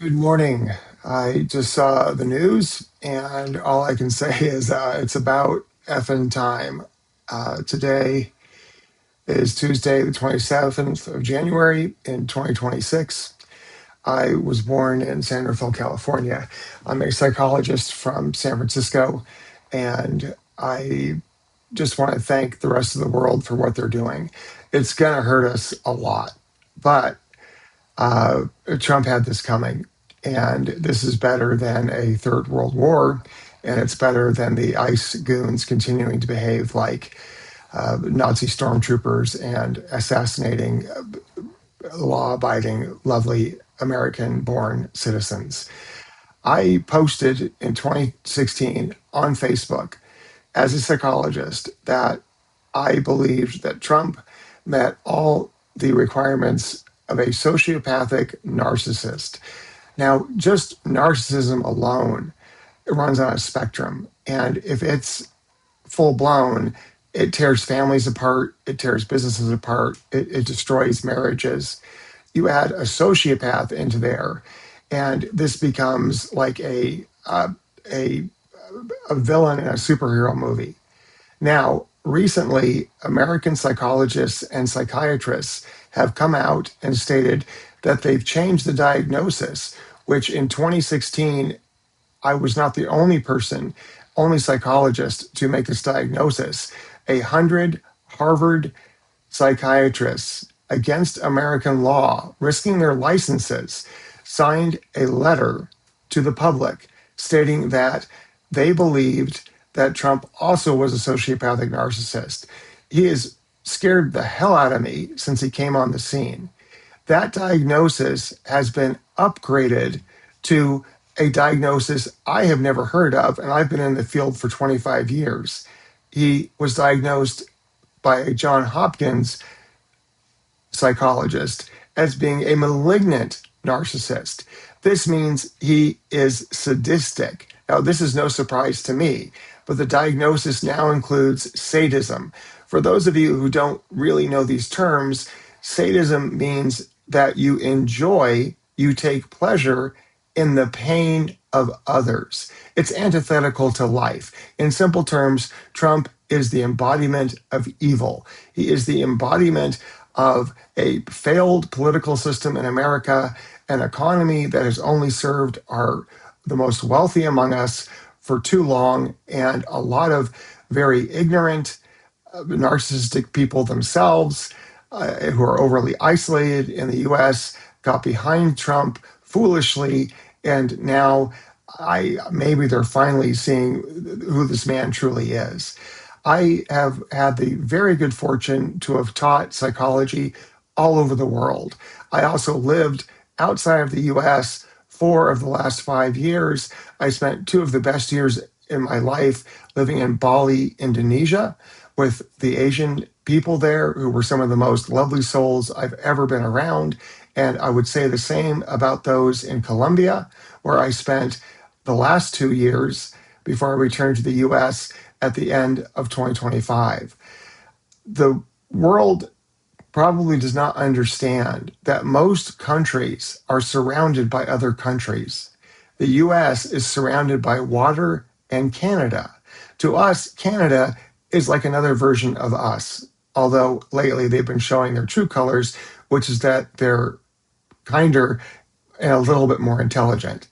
Good morning. I just saw the news, and all I can say is it's about effing time. Today is Tuesday, the 27th of January in 2026. I was born in San Rafael, California. I'm a psychologist from San Francisco, and I just want to thank the rest of the world for what they're doing. It's going to hurt us a lot, but uh, Trump had this coming, and this is better than a third world war, and it's better than the ICE goons continuing to behave like Nazi stormtroopers and assassinating law-abiding, lovely American-born citizens. I posted in 2016 on Facebook as a psychologist that I believed that Trump met all the requirements of a sociopathic narcissist. Now, just narcissism alone, it runs on a spectrum. And if it's full blown, it tears families apart, it tears businesses apart, it destroys marriages. You add a sociopath into there, and this becomes like a, a villain in a superhero movie. Now, recently, American psychologists and psychiatrists have come out and stated that they've changed the diagnosis, which in 2016, I was not the only person, only psychologist to make this diagnosis. 100 Harvard psychiatrists against American law, risking their licenses, signed a letter to the public stating that they believed that Trump also was a sociopathic narcissist. He has scared the hell out of me since he came on the scene. That diagnosis has been upgraded to a diagnosis I have never heard of, and I've been in the field for 25 years. He was diagnosed by a John Hopkins psychologist as being a malignant narcissist. This means he is sadistic. Now, this is no surprise to me, but the diagnosis now includes sadism. For those of you who don't really know these terms, sadism means that you take pleasure in the pain of others. It's antithetical to life. In simple terms, Trump is the embodiment of evil. He is the embodiment of a failed political system in America, an economy that has only served the most wealthy among us for too long, and a lot of very ignorant, narcissistic people themselves who are overly isolated in the US got behind Trump foolishly, and now maybe they're finally seeing who this man truly is. I have had the very good fortune to have taught psychology all over the world. I also lived outside of the US 4 of the last 5 years. I spent 2 of the best years in my life living in Bali, Indonesia, with the Asian people there who were some of the most lovely souls I've ever been around. And I would say the same about those in Colombia, where I spent the last 2 years before I returned to the US at the end of 2025. The world probably does not understand that most countries are surrounded by other countries. The US is surrounded by water and Canada. To us, Canada is like another version of us, although lately they've been showing their true colors, which is that they're kinder and a little bit more intelligent.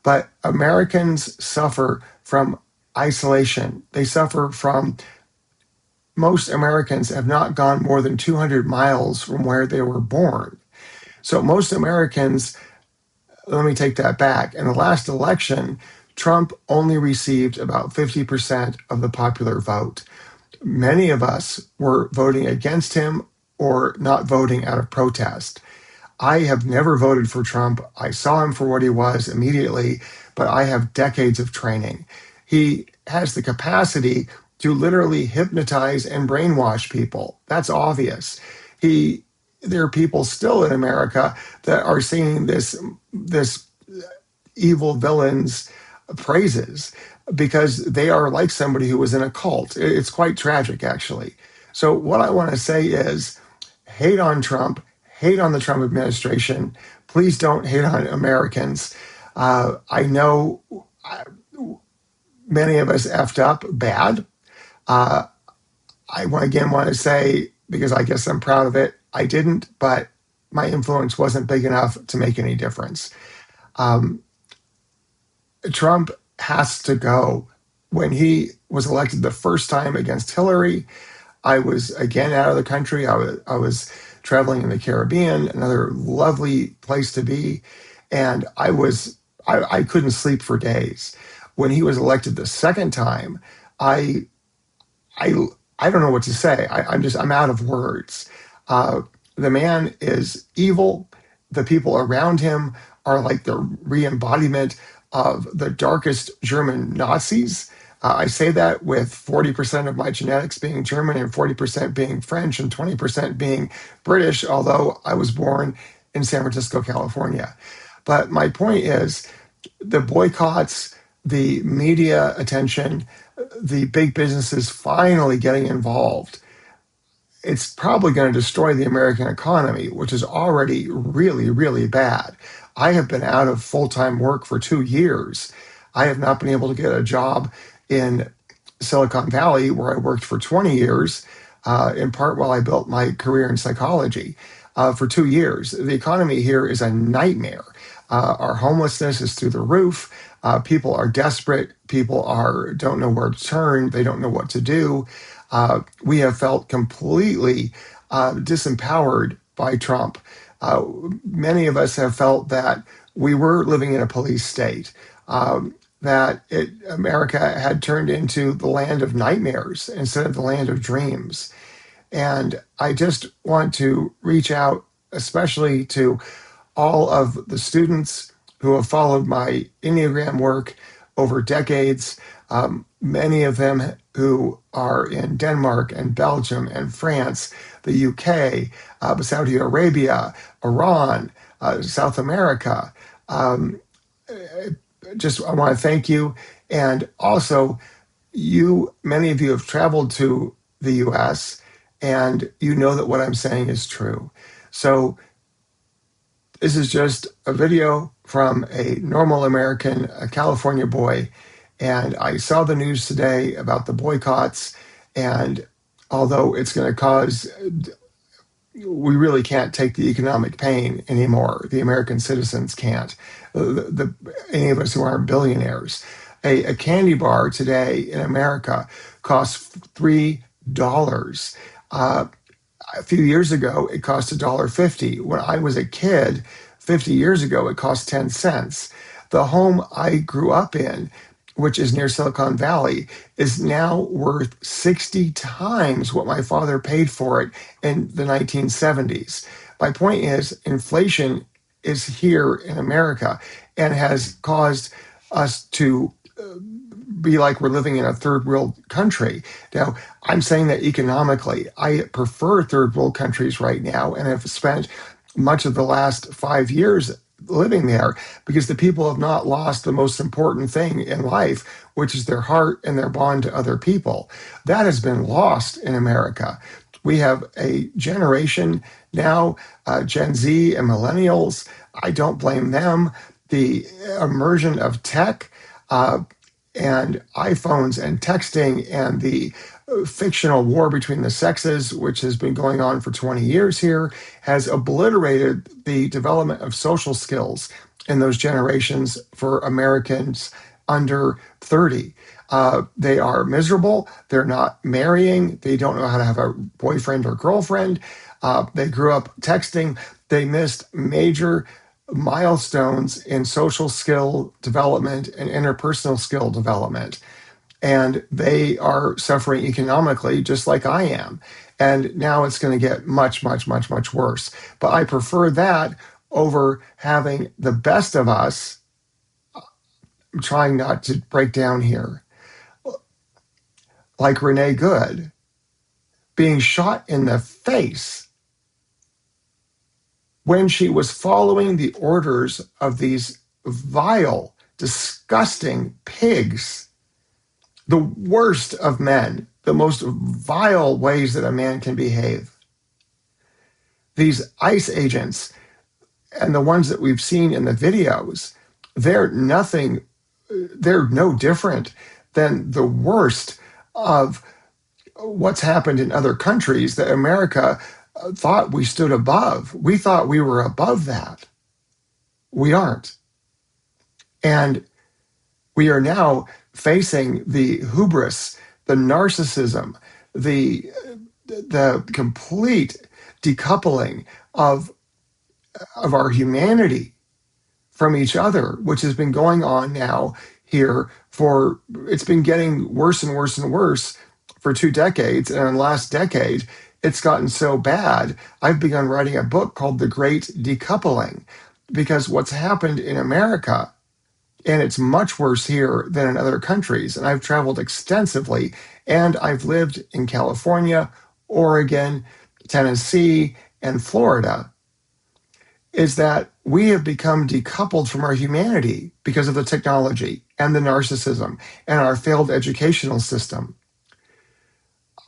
But Americans suffer from isolation. They suffer from most Americans have not gone more than 200 miles from where they were born. So most Americans, let me take that back. In the last election, Trump only received about 50% of the popular vote. Many of us were voting against him or not voting out of protest. I have never voted for Trump. I saw him for what he was immediately, but I have decades of training. He has the capacity to literally hypnotize and brainwash people. That's obvious. There are people still in America that are singing this evil villain's praises because they are like somebody who was in a cult. It's quite tragic, actually. So what I want to say is hate on Trump, hate on the Trump administration, Please don't hate on Americans. I know many of us effed up bad. Uh, again want to say, because I guess I'm proud of it, I didn't, but my influence wasn't big enough to make any difference. Um, Trump has to go. When he was elected the first time against Hillary, I was again out of the country. I was traveling in the Caribbean, another lovely place to be, and I couldn't sleep for days. When he was elected the second time, I I I don't know what to say. I'm out of words. Uh, the man is evil. The people around him are like the re-embodiment of the darkest German Nazis. I say that with 40% of my genetics being German and 40% being French and 20% being British, although I was born in San Francisco, California. But my point is the boycotts, the media attention, the big businesses finally getting involved, it's probably going to destroy the American economy, which is already really, really bad. I have been out of full time work for 2 years. I have not been able to get a job in Silicon Valley, where I worked for 20 years, in part while I built my career in psychology. For 2 years, the economy here is a nightmare. Our homelessness is through the roof. People are desperate. People don't know where to turn. They don't know what to do. We have felt completely disempowered by Trump. Uh, Many of us have felt that we were living in a police state, America had turned into the land of nightmares instead of the land of dreams. And I just want to reach out, especially to all of the students who have followed my Enneagram work over decades, many of them who are in Denmark and Belgium and France, the UK, Saudi Arabia, Iran, South America. Um, just I want to thank you. And also, many of you have traveled to the US and you know that what I'm saying is true. So this is just a video from a normal American, a California boy. And I saw the news today about the boycotts. And although it's going to cause, we really can't take the economic pain anymore. The American citizens can't. Any of us who aren't billionaires. A candy bar today in America costs $3. A few years ago, it cost $1.50. When I was a kid, 50 years ago, it cost 10 cents. The home I grew up in, which is near Silicon Valley, is now worth 60 times what my father paid for it in the 1970s. My point is, inflation is here in America and has caused us to be like we're living in a third world country. Now, I'm saying that economically, I prefer third world countries right now and have spent much of the last 5 years living there because the people have not lost the most important thing in life, which is their heart and their bond to other people. That has been lost in America. We have a generation now, Gen Z and millennials. I don't blame them. The immersion of tech, and iPhones and texting and the fictional war between the sexes, which has been going on for 20 years here, has obliterated the development of social skills in those generations for Americans under 30. They are miserable. They're not marrying. They don't know how to have a boyfriend or girlfriend. They grew up texting. They missed major milestones in social skill development and interpersonal skill development. And they are suffering economically just like I am. And now it's going to get much, much, much, much worse. But I prefer that over having the best of us. I'm trying not to break down here, like Renee Good, being shot in the face when she was following the orders of these vile, disgusting pigs, the worst of men, the most vile ways that a man can behave. These ICE agents, And the ones that we've seen in the videos, they're nothing, they're no different than the worst of what's happened in other countries that America thought we stood above. We thought we were above that. We aren't. And we are now facing the hubris, the narcissism, the complete decoupling of our humanity from each other, which has been going on now here for, it's been getting worse and worse and worse for 2 decades. And in the last decade, it's gotten so bad, I've begun writing a book called The Great Decoupling, because what's happened in America, and it's much worse here than in other countries. And I've traveled extensively, and I've lived in California, Oregon, Tennessee, and Florida, is that we have become decoupled from our humanity because of the technology and the narcissism and our failed educational system.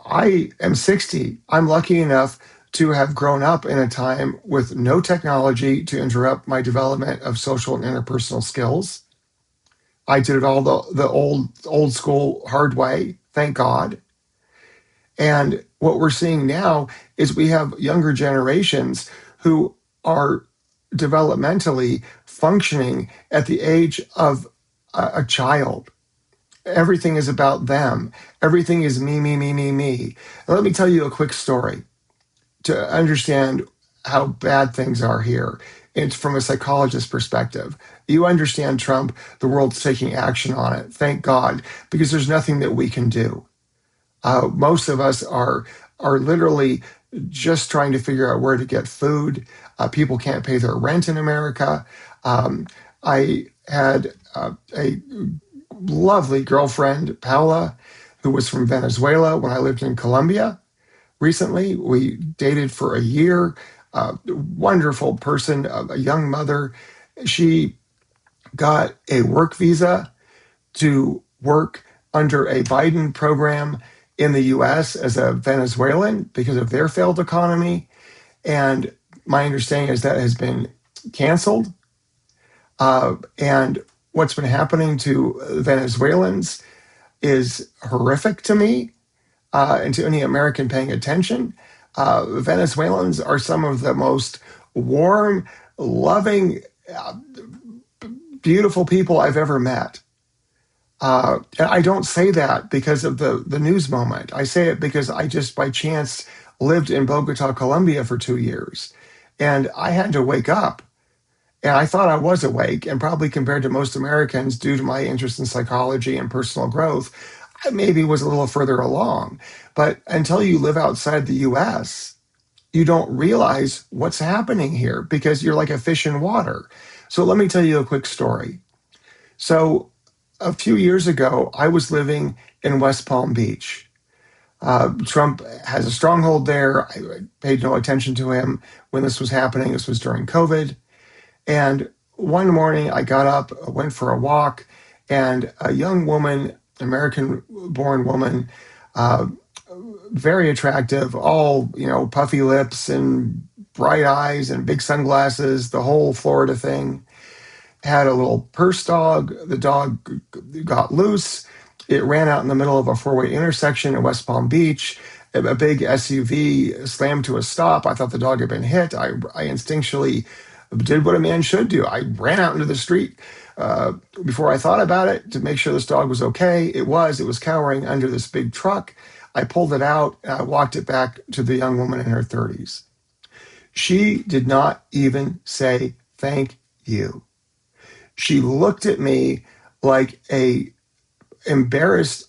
I am 60. I'm lucky enough to have grown up in a time with no technology to interrupt my development of social and interpersonal skills. I did it all the old school hard way, thank God. And what we're seeing now is we have younger generations who are developmentally functioning at the age of a child. Everything is about them. Everything is me, me, me, me, me. And let me tell you a quick story to understand how bad things are here. It's from a psychologist perspective. You understand Trump, the world's taking action on it. Thank God, because there's nothing that we can do. Most of us are literally just trying to figure out where to get food. People can't pay their rent in America. I had a lovely girlfriend, Paula, who was from Venezuela when I lived in Colombia. Recently, we dated for a year. Wonderful person, a young mother. She got a work visa to work under a Biden program in the US as a Venezuelan because of their failed economy. And my understanding is that has been canceled. And what's been happening to Venezuelans is horrific to me and to any American paying attention. Venezuelans are some of the most warm, loving, beautiful people I've ever met. And I don't say that because of the news moment. I say it because I just by chance lived in Bogota, Colombia for 2 years. And I had to wake up. And I thought I was awake, and probably compared to most Americans, due to my interest in psychology and personal growth, I maybe was a little further along. But until you live outside the US, you don't realize what's happening here because you're like a fish in water. So let me tell you a quick story. So a few years ago, I was living in West Palm Beach. Trump has a stronghold there. I paid no attention to him when this was happening. This was during COVID. And one morning I got up, went for a walk, and a young woman, American-born woman, very attractive, all, puffy lips and bright eyes and big sunglasses, the whole Florida thing, had a little purse dog. The dog got loose. It ran out in the middle of a four-way intersection in West Palm Beach. A big SUV slammed to a stop. I thought the dog had been hit. I instinctually did what a man should do. I ran out into the street before I thought about it to make sure this dog was okay. It was cowering under this big truck. I pulled it out and I walked it back to the young woman in her 30s. She did not even say thank you. She looked at me like a embarrassed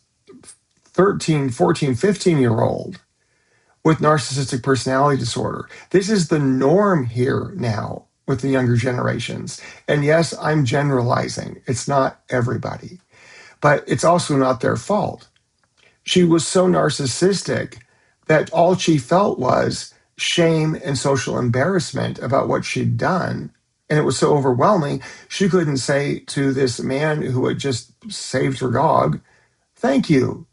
13, 14, 15-year-old with narcissistic personality disorder. This is the norm here now with the younger generations. And yes, I'm generalizing. It's not everybody, but it's also not their fault. She was so narcissistic that all she felt was shame and social embarrassment about what she'd done. And it was so overwhelming, she couldn't say to this man who had just saved her dog, thank you.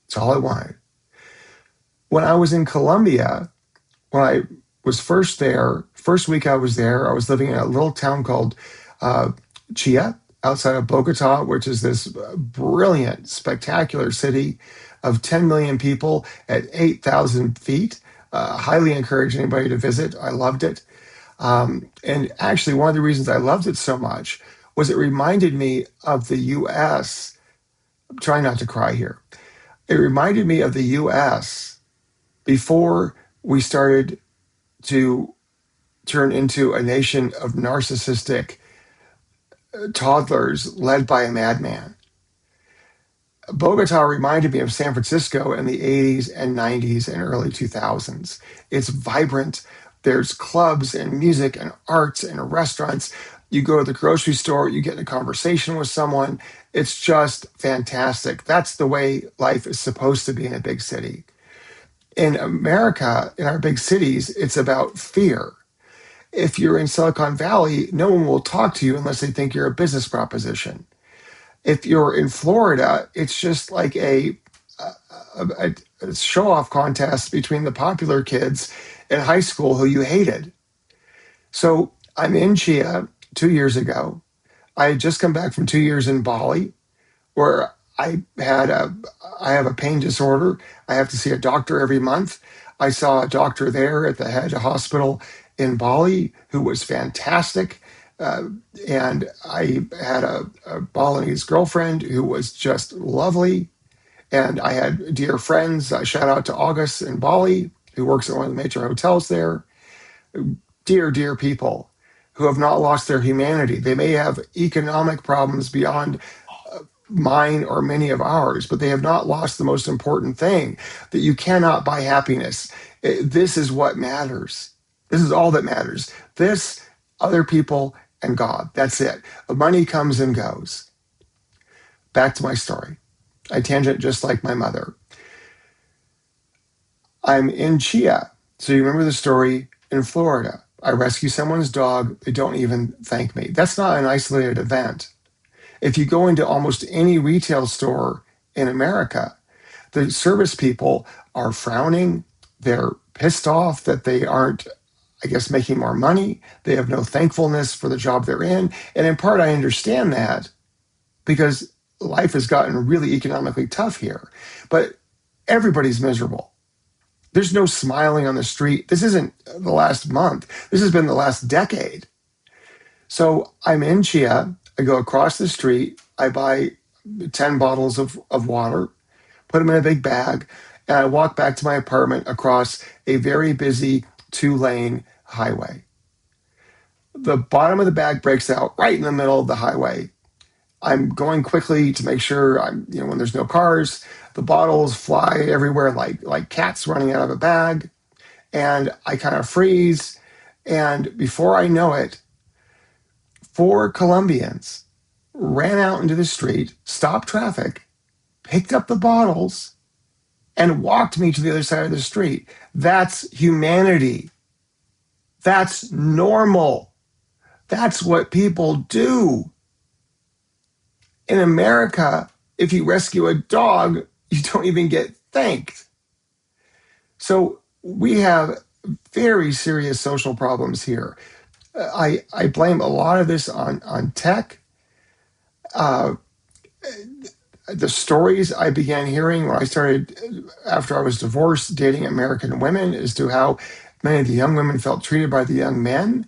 That's all I wanted. When I was in Colombia, when I was first there first week I was there, I was living in a little town called uh, Chia outside of Bogota, which is this brilliant, spectacular city of 10 million people at 8,000 feet. Highly encourage anybody to visit. I loved it. And actually, one of the reasons I loved it so much was it reminded me of the US. I'm trying not to cry here. It reminded me of the US before we started to turn into a nation of narcissistic toddlers led by a madman. Bogota reminded me of San Francisco in the 80s and 90s and early 2000s. It's vibrant. There's clubs and music and arts and restaurants. You go to the grocery store, you get in a conversation with someone. It's just fantastic. That's the way life is supposed to be in a big city. In America, in our big cities, it's about fear. If you're in Silicon Valley, no one will talk to you unless they think you're a business proposition. If you're in Florida, it's just like a show off contest between the popular kids in high school who you hated. So I'm in Chia 2 years ago. I had just come back from 2 years in Bali, where I have a pain disorder. I have to see a doctor every month. I saw a doctor there at the head hospital in Bali who was fantastic. Uh, and I had a Balinese girlfriend who was just lovely. And I had dear friends. Shout out to August in Bali, who works at one of the major hotels there. Dear, dear people who have not lost their humanity. They may have economic problems beyond mine or many of ours, but they have not lost the most important thing, that you cannot buy happiness. This is what matters. This is all that matters. This, other people, and God. That's it. Money comes and goes. Back to my story. I tangent just like my mother. I'm in Chia. So you remember the story in Florida. I rescue someone's dog. They don't even thank me. That's not an isolated event. If you go into almost any retail store in America, the service people are frowning. They're pissed off that they aren't, I guess, making more money. They have no thankfulness for the job they're in. And in part, I understand that because life has gotten really economically tough here. But everybody's miserable. There's no smiling on the street. This isn't the last month. This has been the last decade. So I'm in Chia. I go across the street. I buy 10 bottles of water, put them in a big bag, and I walk back to my apartment across a very busy 2-lane highway. The bottom of the bag breaks out right in the middle of the highway. I'm going quickly to make sure when there's no cars, the bottles fly everywhere like cats running out of a bag. And I kind of freeze. And before I know it, 4 Colombians ran out into the street, stopped traffic, picked up the bottles, and walked me to the other side of the street. That's humanity. That's normal. That's what people do. In America, if you rescue a dog, you don't even get thanked. So we have very serious social problems here. I blame a lot of this on tech. Uh, the stories I began hearing when I started, after I was divorced, dating American women, as to how many of the young women felt treated by the young men,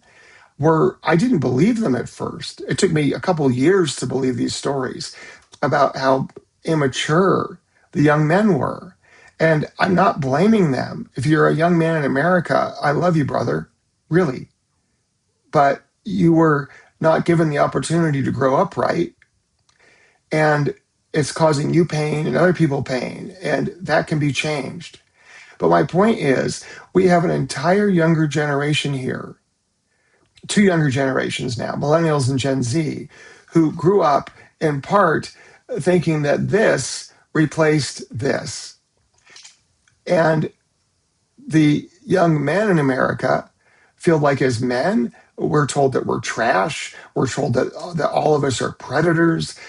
I didn't believe them at first. It took me a couple years to believe these stories about how immature the young men were. And I'm not blaming them. If you're a young man in America, I love you, brother, really. But you were not given the opportunity to grow up right. And it's causing you pain and other people pain. And that can be changed. But my point is, we have an entire younger generation here, 2 younger generations now, millennials and Gen Z, who grew up in part thinking that this replaced this. And the young men in America feel like, as men, we're told that we're trash. We're told that all of us are predators.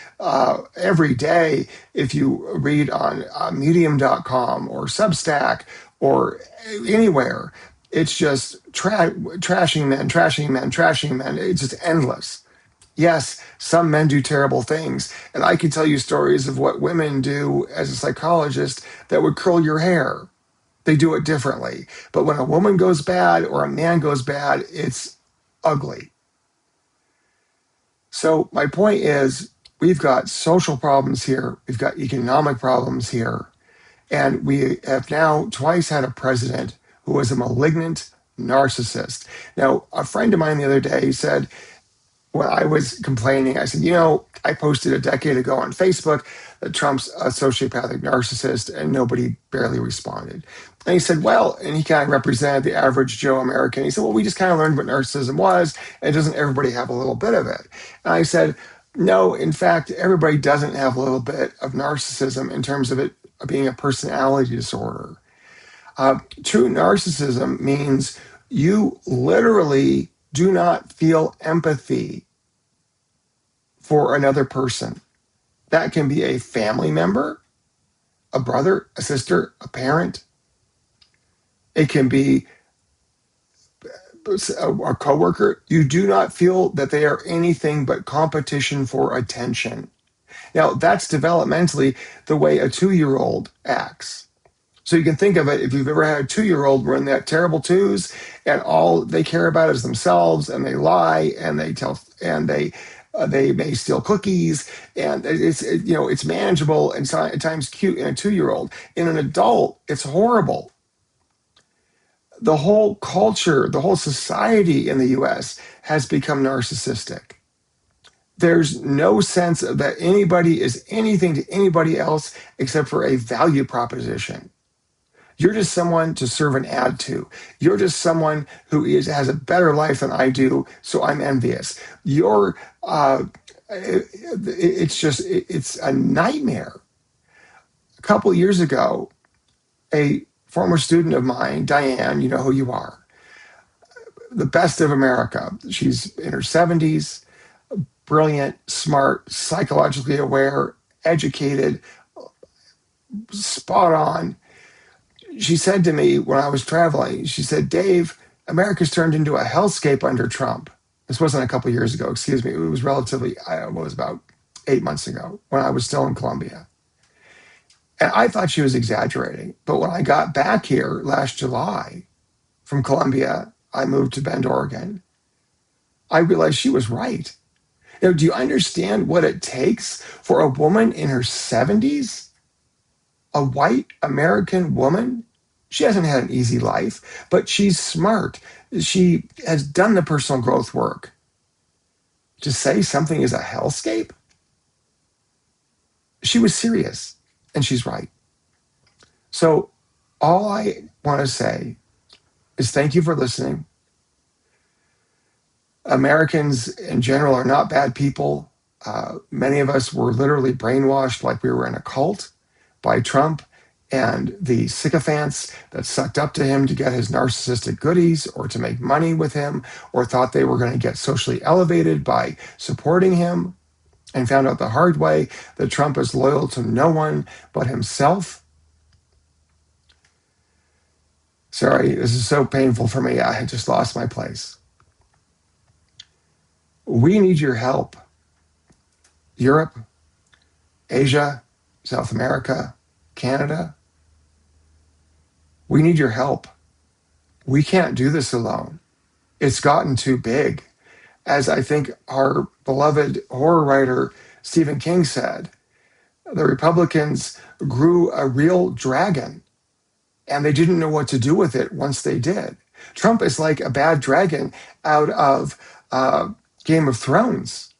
Every day, if you read on medium.com or Substack or anywhere, It's just trashing men, trashing men, trashing men. It's just endless. Yes, some men do terrible things. And I can tell you stories of what women do as a psychologist that would curl your hair. They do it differently. But when a woman goes bad or a man goes bad, it's ugly. So my point is, we've got social problems here. We've got economic problems here. And we have now twice had a president who was a malignant narcissist. Now, a friend of mine the other day said, when I was complaining, I said, I posted a decade ago on Facebook that Trump's a sociopathic narcissist, and nobody barely responded. And he said, well, and he kind of represented the average Joe American. He said, well, we just kind of learned what narcissism was, and doesn't everybody have a little bit of it? And I said, no, in fact, everybody doesn't have a little bit of narcissism in terms of it being a personality disorder. True narcissism means you literally do not feel empathy for another person. That can be a family member, a brother, a sister, a parent. It can be a coworker. You do not feel that they are anything but competition for attention. Now, that's developmentally the way a 2-year-old acts. So you can think of it, if you've ever had a 2-year-old run that terrible twos and all they care about is themselves, and they lie, and they may steal cookies, and it's manageable and at times cute in a 2-year-old. In an adult, it's horrible. The whole culture, the whole society in the US has become narcissistic. There's no sense that anybody is anything to anybody else except for a value proposition. You're just someone to serve an ad to. You're just someone who has a better life than I do, so I'm envious. It's a nightmare. A couple of years ago, a former student of mine, Diane, you know who you are, the best of America. She's in her 70s, brilliant, smart, psychologically aware, educated, spot on. She said to me when I was traveling, she said, Dave, America's turned into a hellscape under Trump. This wasn't a couple of years ago, excuse me. It was relatively, it was about 8 months ago when I was still in Colombia. And I thought she was exaggerating. But when I got back here last July from Colombia, I moved to Bend, Oregon. I realized she was right. Do you understand what it takes for a woman in her 70s, a white American woman? She hasn't had an easy life, but she's smart. She has done the personal growth work. To say something is a hellscape? She was serious, and she's right. So all I want to say is thank you for listening. Americans in general are not bad people. Many of us were literally brainwashed like we were in a cult by Trump and the sycophants that sucked up to him to get his narcissistic goodies or to make money with him, or thought they were going to get socially elevated by supporting him, and found out the hard way that Trump is loyal to no one but himself. Sorry, this is so painful for me. I had just lost my place. We need your help. Europe, Asia, South America, Canada. We need your help. We can't do this alone. It's gotten too big. As I think our beloved horror writer Stephen King said, the Republicans grew a real dragon, and they didn't know what to do with it once they did. Trump is like a bad dragon out of Game of Thrones.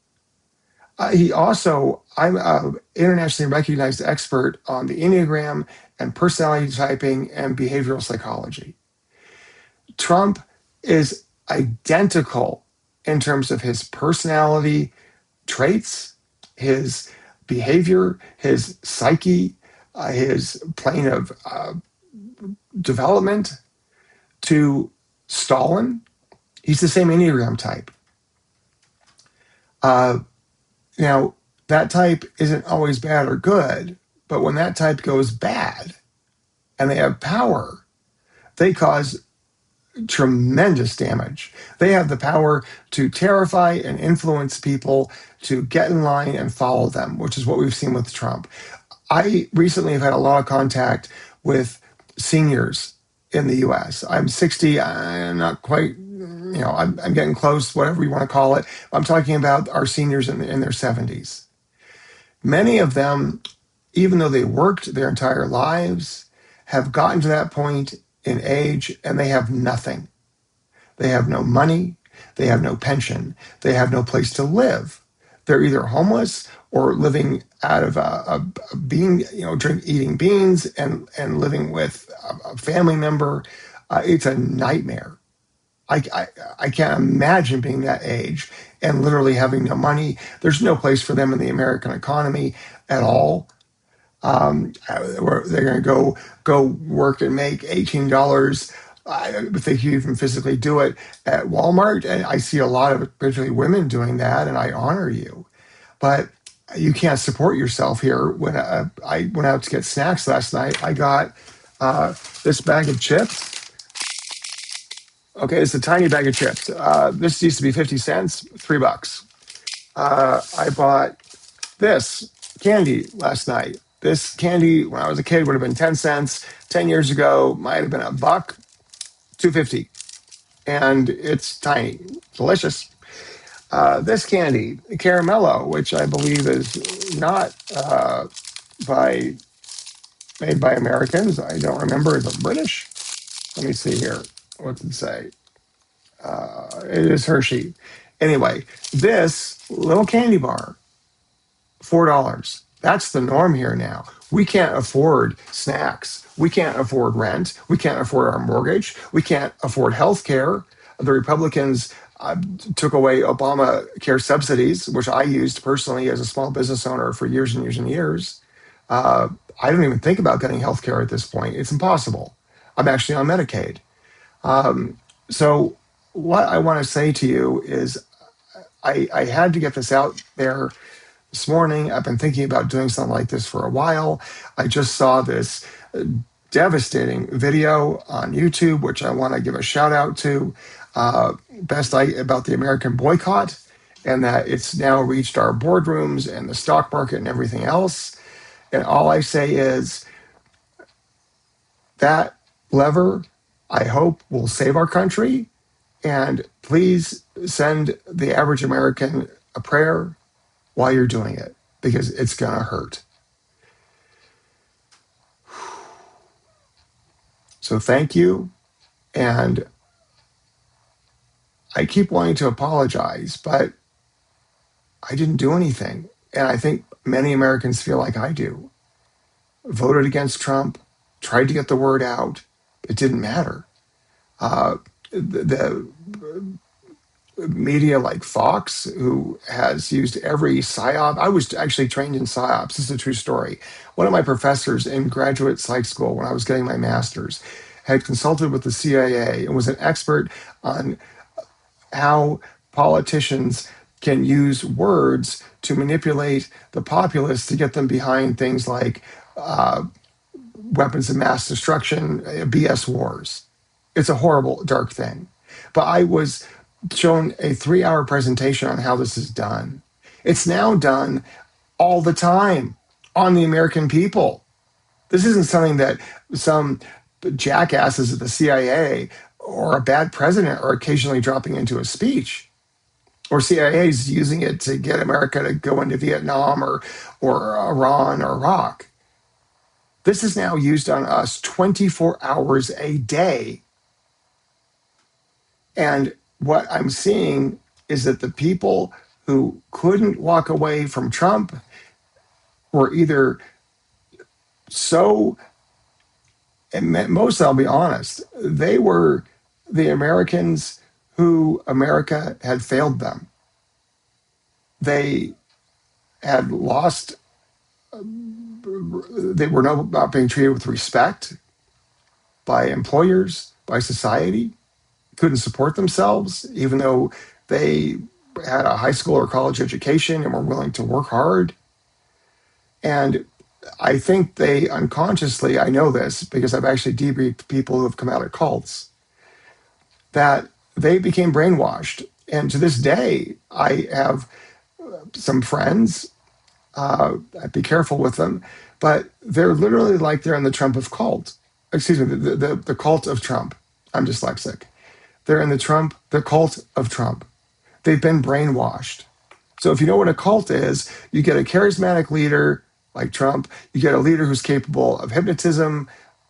I'm an internationally recognized expert on the Enneagram and personality typing and behavioral psychology. Trump is identical in terms of his personality traits, his behavior, his psyche, his plane of development to Stalin. He's the same Enneagram type. Now, that type isn't always bad or good, but when that type goes bad and they have power, they cause tremendous damage. They have the power to terrify and influence people to get in line and follow them, which is what we've seen with Trump. I recently have had a lot of contact with seniors in the US. I'm 60, I'm not quite, I'm getting close, whatever you want to call it. I'm talking about our seniors in their 70s. Many of them, even though they worked their entire lives, have gotten to that point in age and they have nothing. They have no money. They have no pension. They have no place to live. They're either homeless or living out of a bean, eating beans and living with a family member. It's a nightmare. I can't imagine being that age and literally having no money. There's no place for them in the American economy at all. Where they're going to go work and make $18. If they can even physically do it at Walmart, and I see a lot of particularly women doing that, and I honor you. But you can't support yourself here. When I went out to get snacks last night, I got this bag of chips. Okay, it's a tiny bag of chips. This used to be 50 cents, $3. I bought this candy last night. This candy, when I was a kid, would have been 10 cents. 10 years ago, might have been $1, $2.50. And it's tiny, delicious. This candy, Caramello, which I believe is not by made by Americans. I don't remember. Is it British? Let me see here. What does it say? It is Hershey. Anyway, this little candy bar, $4. That's the norm here now. We can't afford snacks. We can't afford rent. We can't afford our mortgage. We can't afford health care. The Republicans took away Obamacare subsidies, which I used personally as a small business owner for years and years and years. I don't even think about getting health care at this point. It's impossible. I'm actually on Medicaid. So what I want to say to you is I had to get this out there this morning. I've been thinking about doing something like this for a while. I just saw this devastating video on YouTube, which I want to give a shout out to, about the American boycott, and that it's now reached our boardrooms and the stock market and everything else. And all I say is that lever, I hope, will save our country. And please send the average American a prayer while you're doing it, because it's going to hurt. So thank you. And I keep wanting to apologize, but I didn't do anything. And I think many Americans feel like I do. Voted against Trump, tried to get the word out. It didn't matter. The media like Fox, who has used every psyop. I was actually trained in psyops. This is a true story. One of my professors in graduate psych school, when I was getting my master's, had consulted with the CIA and was an expert on how politicians can use words to manipulate the populace to get them behind things like weapons of mass destruction, BS wars. It's a horrible, dark thing. But I was shown a 3-hour presentation on how this is done. It's now done all the time on the American people. This isn't something that some jackasses at the CIA or a bad president are occasionally dropping into a speech, or CIA is using it to get America to go into Vietnam or Iran or Iraq. This is now used on us 24 hours a day. And what I'm seeing is that the people who couldn't walk away from Trump were either so, and most, I'll be honest, they were the Americans who America had failed them. They had lost, they were not being treated with respect by employers, by society, couldn't support themselves, even though they had a high school or college education and were willing to work hard. And I think they unconsciously, I know this because I've actually debriefed people who have come out of cults. that they became brainwashed. And to this day, I have some friends, I'd be careful with them, but they're literally like they're in the Trump of cult. Excuse me, the cult of Trump. I'm dyslexic. They're in the cult of Trump. They've been brainwashed. So if you know what a cult is, you get a charismatic leader like Trump, you get a leader who's capable of hypnotism,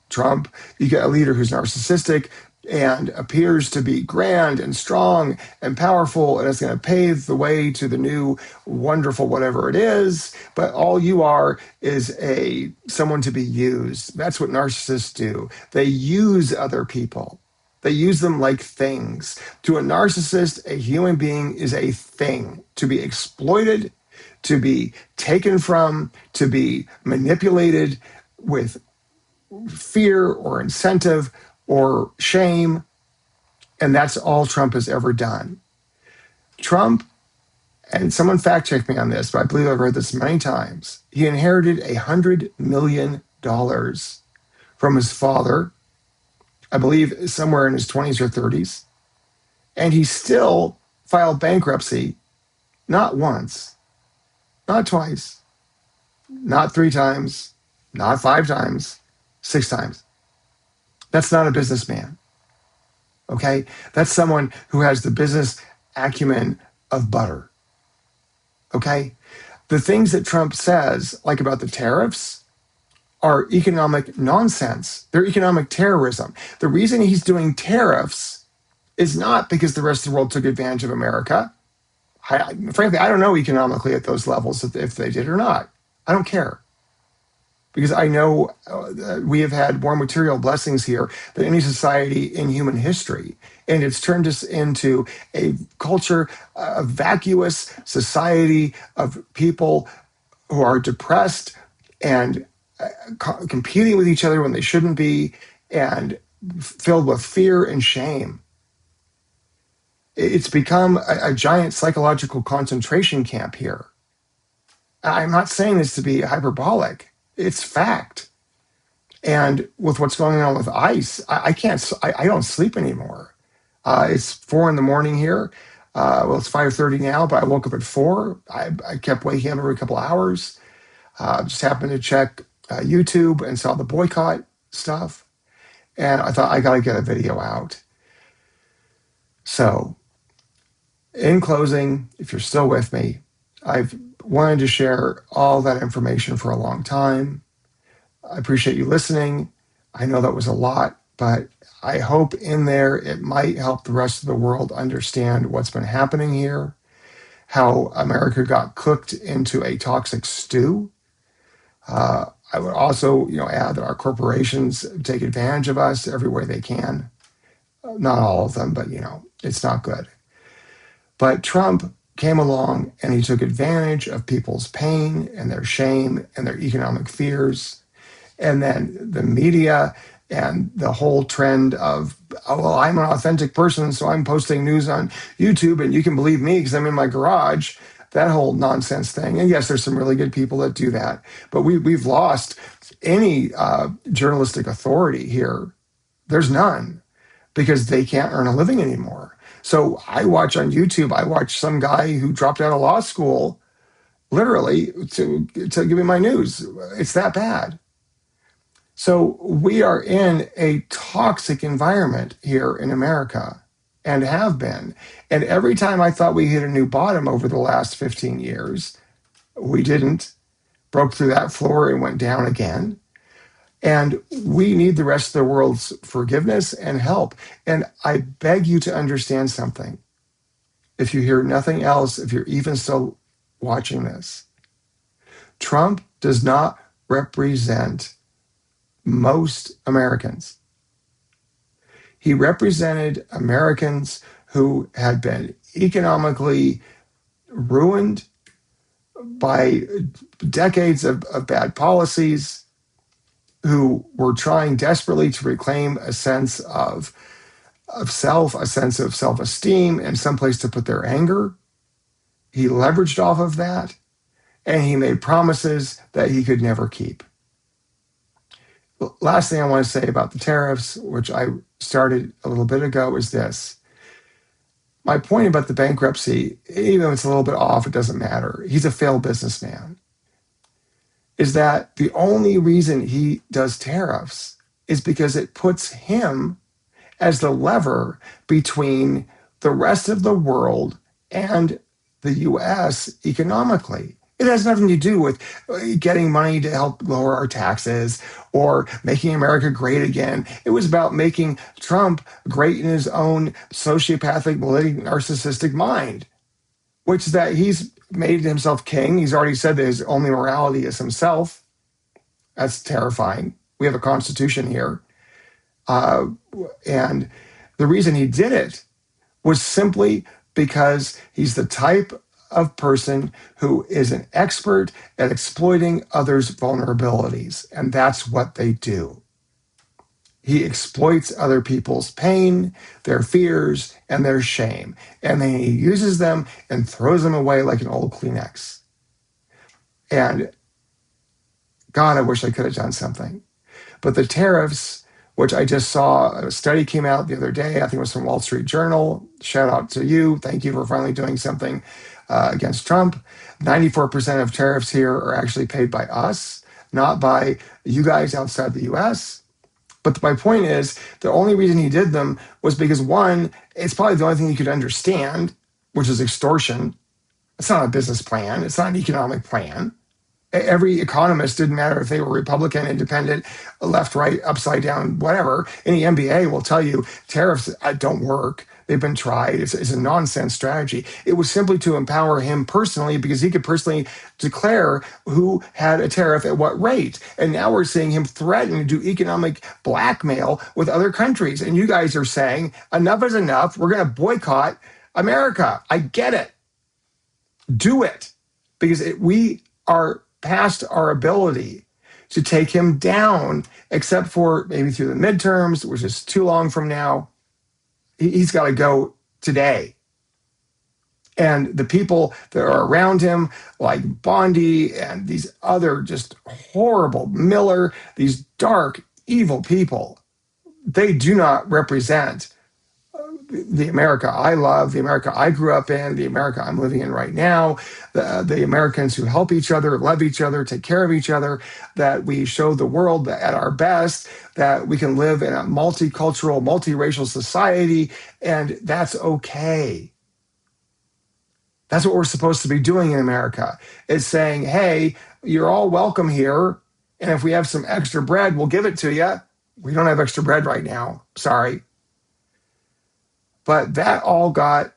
Trump, you get a leader who's narcissistic and appears to be grand and strong and powerful and is going to pave the way to the new wonderful whatever it is, but all you are is a someone to be used. That's what narcissists do. They use other people. They use them like things. To a narcissist, a human being is a thing to be exploited, to be taken from, to be manipulated with fear or incentive or shame. And that's all Trump has ever done. Trump, and someone fact checked me on this, but I believe I've read this many times. He inherited $100 million from his father, I believe somewhere in his 20s or 30s. And he still filed bankruptcy not once, not twice, not 3 times, not 5 times, 6 times. That's not a businessman. Okay? That's someone who has the business acumen of butter. Okay? The things that Trump says, like about the tariffs, are economic nonsense. They're economic terrorism. The reason he's doing tariffs is not because the rest of the world took advantage of America. Frankly, I don't know economically at those levels if they did or not. I don't care. Because I know we have had more material blessings here than any society in human history. And it's turned us into a culture, a vacuous society of people who are depressed and competing with each other when they shouldn't be, and filled with fear and shame. It's become a giant psychological concentration camp here. I'm not saying this to be hyperbolic. It's fact. And with what's going on with ICE, I don't sleep anymore. It's 4 a.m. here. Well, it's 5:30 now, but I woke up at 4. I kept waking up every couple hours. Just happened to check YouTube and saw the boycott stuff. And I thought, I got to get a video out. So, in closing, if you're still with me, I've wanted to share all that information for a long time. I appreciate you listening. I know that was a lot, but I hope in there it might help the rest of the world understand what's been happening here, how America got cooked into a toxic stew. I would also, add that our corporations take advantage of us every way they can. Not all of them, but, it's not good. But Trump came along and he took advantage of people's pain and their shame and their economic fears. And then the media and the whole trend of, oh, well, I'm an authentic person, so I'm posting news on YouTube and you can believe me because I'm in my garage. That whole nonsense thing. And yes, there's some really good people that do that. But we've lost any journalistic authority here. There's none because they can't earn a living anymore. So I watch on YouTube, I watch some guy who dropped out of law school, literally, to give me my news. It's that bad. So we are in a toxic environment here in America and have been. And every time I thought we hit a new bottom over the last 15 years, we didn't. Broke through that floor and went down again. And we need the rest of the world's forgiveness and help. And I beg you to understand something. If you hear nothing else, if you're even still watching this, Trump does not represent most Americans. He represented Americans who had been economically ruined by decades of bad policies, who were trying desperately to reclaim a sense of self, a sense of self-esteem, and someplace to put their anger. He leveraged off of that, and he made promises that he could never keep. Last thing I want to say about the tariffs, which I started a little bit ago, is this. My point about the bankruptcy, even if it's a little bit off, it doesn't matter. He's a failed businessman. Is that the only reason he does tariffs is because it puts him as the lever between the rest of the world and the US economically. It has nothing to do with getting money to help lower our taxes or making America great again. It was about making Trump great in his own sociopathic, malignant, narcissistic mind, which is that he's made himself king. He's already said that his only morality is himself. That's terrifying. We have a constitution here. Uh, and the reason he did it was simply because he's the type of person who is an expert at exploiting others' vulnerabilities. And that's what they do. He exploits other people's pain, their fears, and their shame. And then he uses them and throws them away like an old Kleenex. And God, I wish I could have done something. But the tariffs, which I just saw, a study came out the other day, I think it was from Wall Street Journal. Shout out to you. Thank you for finally doing something against Trump. 94% of tariffs here are actually paid by us, not by you guys outside the US. But my point is, the only reason he did them was because, one, it's probably the only thing he could understand, which is extortion. It's not a business plan. It's not an economic plan. Every economist, didn't matter if they were Republican, independent, left, right, upside down, whatever. Any MBA will tell you tariffs don't work. They've been tried. It's a nonsense strategy. It was simply to empower him personally because he could personally declare who had a tariff at what rate. And now we're seeing him threaten to do economic blackmail with other countries. And you guys are saying, enough is enough. We're going to boycott America. I get it. Do it. Because we are past our ability to take him down, except for maybe through the midterms, which is too long from now. He's got to go today. And the people that are around him, like Bondi and these other just horrible, Miller, these dark, evil people, they do not represent the America I love, the America I grew up in, the America I'm living in right now, the Americans who help each other, love each other, take care of each other, that we show the world that at our best, that we can live in a multicultural, multiracial society, and that's okay. That's what we're supposed to be doing in America, is saying, hey, you're all welcome here, and if we have some extra bread, we'll give it to you. We don't have extra bread right now. Sorry. But that all got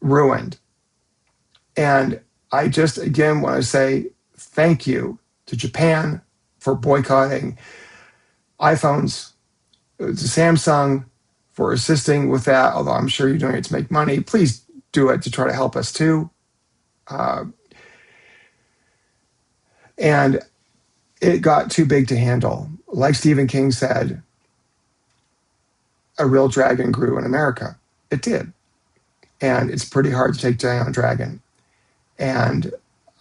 ruined. And I just, again, want to say thank you to Japan for boycotting iPhones, to Samsung for assisting with that, although I'm sure you're doing it to make money. Please do it to try to help us too. And it got too big to handle. Like Stephen King said, a real dragon grew in America. It did. And it's pretty hard to take down a dragon. And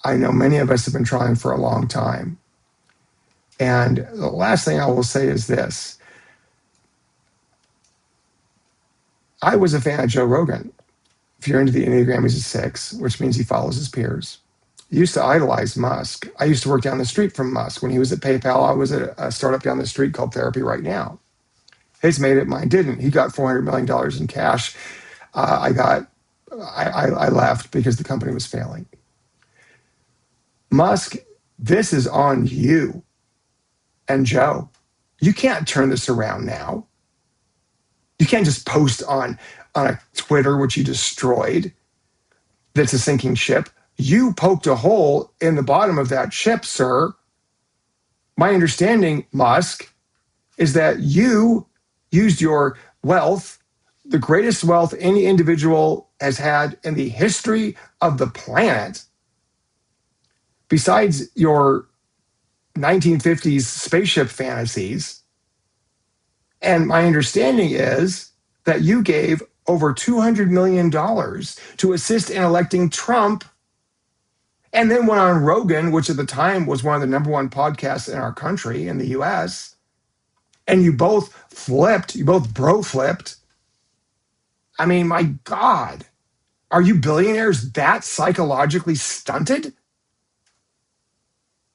I know many of us have been trying for a long time. And the last thing I will say is this. I was a fan of Joe Rogan. If you're into the Enneagram, he's a 6, which means he follows his peers. He used to idolize Musk. I used to work down the street from Musk. When he was at PayPal, I was at a startup down the street called Therapy Right Now. His made it, mine didn't. He got $400 million in cash. I left because the company was failing. Musk, this is on you and Joe. You can't turn this around now. You can't just post on a Twitter, which you destroyed, that's a sinking ship. You poked a hole in the bottom of that ship, sir. My understanding, Musk, is that you used your wealth, the greatest wealth any individual has had in the history of the planet, besides your 1950s spaceship fantasies. And my understanding is that you gave over $200 million to assist in electing Trump And then went on Rogan, which at the time was one of the number one podcasts in our country, in the US. And you both flipped, you both bro flipped. I mean, my God, are you billionaires that psychologically stunted?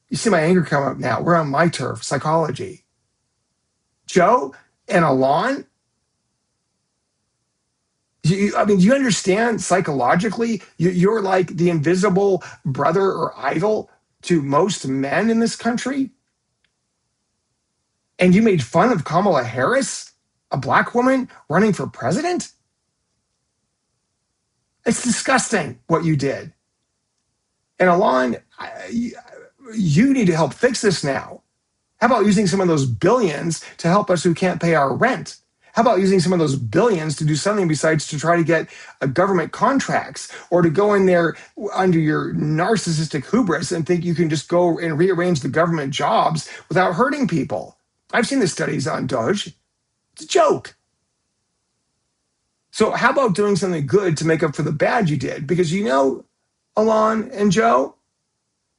You see my anger come up now. We're on my turf, psychology. Joe and Alon, do you understand psychologically? You're like the invisible brother or idol to most men in this country. And you made fun of Kamala Harris, a black woman running for president? It's disgusting what you did. And Alon, you need to help fix this now. How about using some of those billions to help us who can't pay our rent? How about using some of those billions to do something besides to try to get government contracts or to go in there under your narcissistic hubris and think you can just go and rearrange the government jobs without hurting people? I've seen the studies on Doge. It's a joke. So how about doing something good to make up for the bad you did? Because Alon and Joe,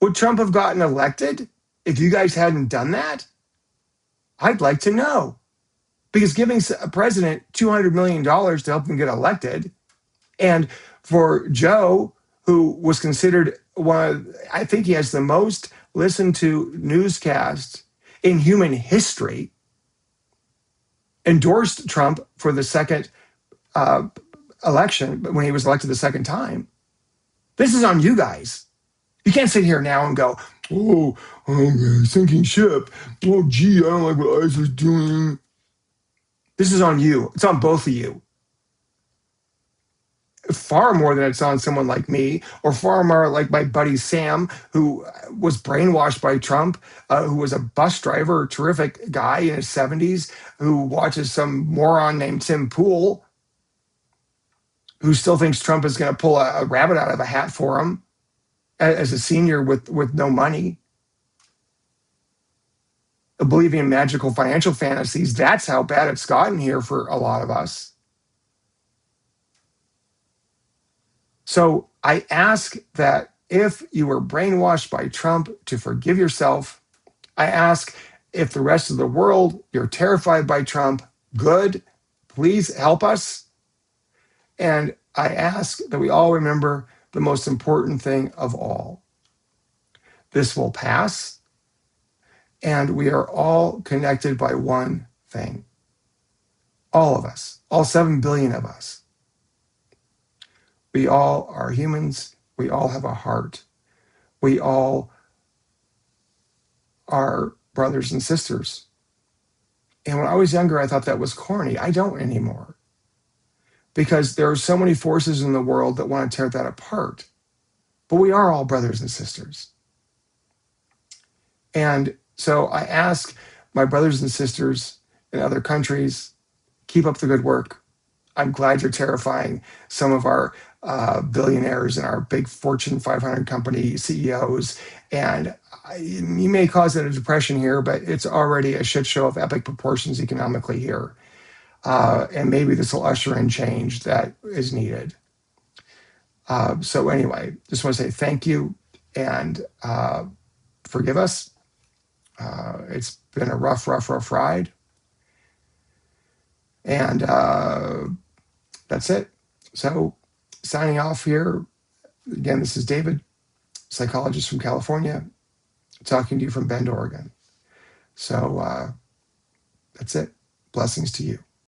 would Trump have gotten elected if you guys hadn't done that? I'd like to know. Because giving a president $200 million to help him get elected, and for Joe, who was considered I think he has the most listened to newscasts in human history, endorsed Trump for the second election when he was elected the second time. This is on you guys. You can't sit here now and go, sinking ship. Oh, gee, I don't like what ICE is doing. This is on you. It's on both of you. Far more than it's on someone like me, or far more like my buddy Sam, who was brainwashed by Trump, who was a bus driver, a terrific guy in his 70s, who watches some moron named Tim Pool, who still thinks Trump is going to pull a rabbit out of a hat for him as a senior with no money. Believing in magical financial fantasies. That's how bad it's gotten here for a lot of us. So I ask that if you were brainwashed by Trump, to forgive yourself. I ask if the rest of the world, you're terrified by Trump, good, please help us. And I ask that we all remember the most important thing of all. This will pass. And we are all connected by one thing. All of us, all 7 billion of us. We all are humans. We all have a heart. We all are brothers and sisters. And when I was younger, I thought that was corny. I don't anymore. Because there are so many forces in the world that want to tear that apart. But we are all brothers and sisters. And so I ask my brothers and sisters in other countries, keep up the good work. I'm glad you're terrifying some of our billionaires and our big Fortune 500 company CEOs. And you may cause a depression here, but it's already a shit show of epic proportions economically here. And maybe this will usher in change that is needed. So anyway, just want to say thank you and forgive us. It's been a rough ride. And that's it. So signing off here. Again, this is David, psychologist from California, talking to you from Bend, Oregon. So that's it. Blessings to you.